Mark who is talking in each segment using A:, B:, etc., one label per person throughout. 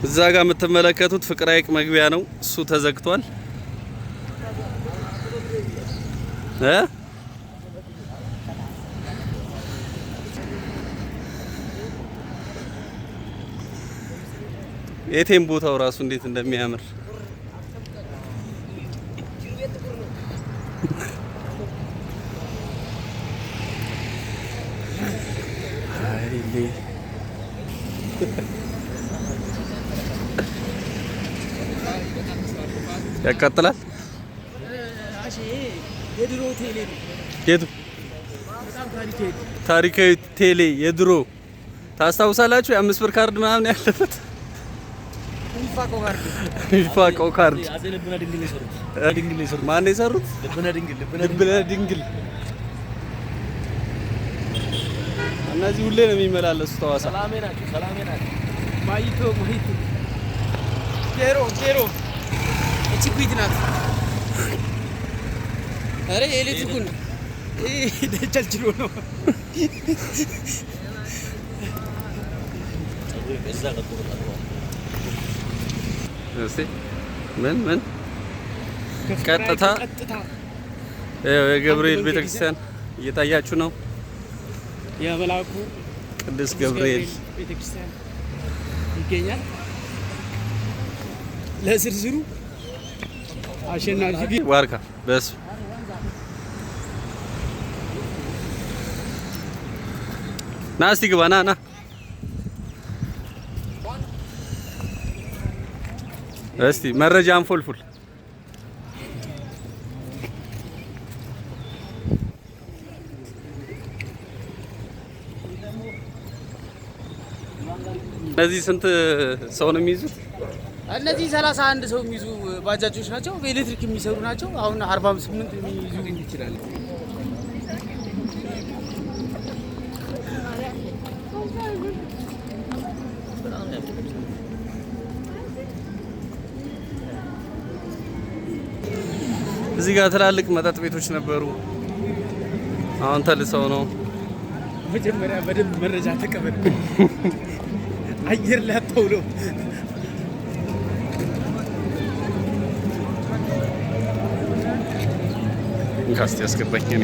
A: እዛ ጋር የምትመለከቱት ፍቅር ሐይቅ መግቢያ ነው። እሱ ተዘግቷል። የቴም ቦታው ራሱ እንዴት እንደሚያምር ያቃጥላል።
B: የድሮ ቴሌ ነው።
A: የቱ ታሪካዊ ቴሌ የድሮ ታስታውሳላችሁ? የ5 ብር ካርድ ምናምን ያለበት የሚፋቀው ካርድ ማን የሰሩት? ልብነ ድንግል። እነዚህ ሁሌ ነው የሚመላለሱት ሐዋሳ።
B: ሰላሜ ናቸው። ማይቶ ጌሮ እቺ ኩይት ናት። አረ ኤሌክትሪኩን ደቻልችሎ ነው።
A: እስቲ ምን ቀጥታ የገብርኤል ቤተክርስቲያን እየታያችሁ ነው።
B: የመላኩ
A: ቅዱስ ገብርኤል
B: ቤተክርስቲያን ይገኛል። ለዝርዝሩ አሸናፊ
A: ዋርካ በስ ናስቲ ግባ ና እስቲ መረጃ አንፎልፉል። እነዚህ ስንት ሰው ነው የሚይዙት?
B: እነዚህ 31 ሰው የሚይዙ ባጃጆች ናቸው። በኤሌክትሪክ የሚሰሩ ናቸው። አሁን 48 የሚይዙ ይችላል።
A: እዚህ ጋር ትላልቅ መጠጥ ቤቶች ነበሩ። አሁን ተልሰው ነው።
B: መጀመሪያ በደንብ መረጃ ተቀበል። አየር ላይ አታውለው።
A: እንካስቲ ያስገባኝ እኔ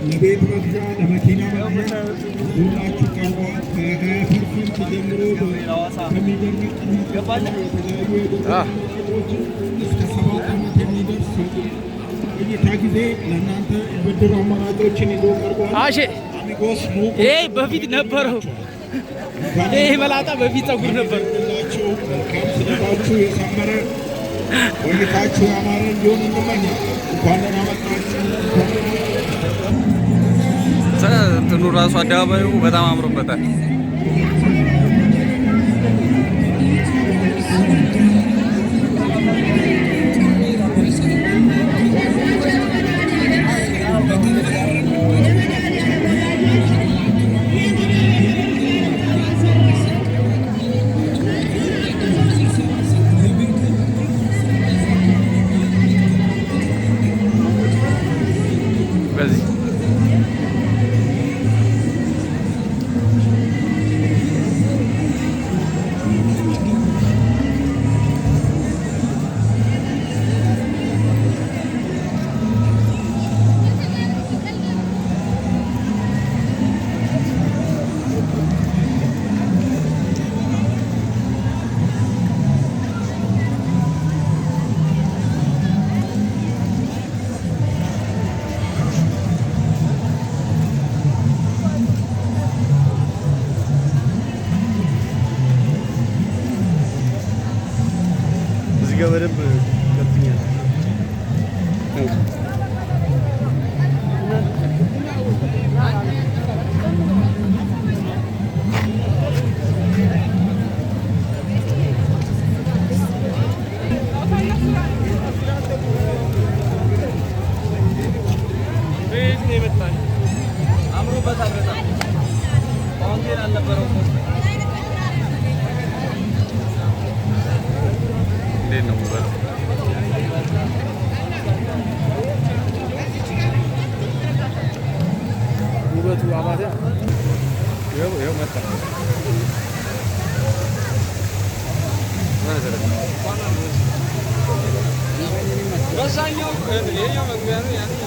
C: ለቤት መግዣ ለመኪና መግዣ ሁላችሁ ቀርቧል። ከ20% ጀምሮ ከሚደርቅ እስከ 7 ዓመት የሚደርስ ቆይታ ጊዜ ለእናንተ የብድር አማራጮችን ይዞ ቀርቧል። አሚጎስ
B: ይሄ በፊት ነበረው። ይሄ መላጣ በፊት ፀጉር ነበር።
C: መልካም ስለታችሁ የሰመረ ቆይታችሁ ያማረ እንዲሆን እንመኛለን። እንኳን ደህና መጣችሁ።
A: እንትኑ ራሱ አደባባዩ በጣም አምሮበታል። በዚህ ጋር በደንብ ገብቶኛል።
B: አምሮበታል በጣም ፋውንቴን አልነበረውም።
A: እንዴት ነው የምበለው?
B: ውበቱ አባተ
A: ይኸው መጣ። መሰረት በዛኛው ይሄኛው መግቢያ ነው።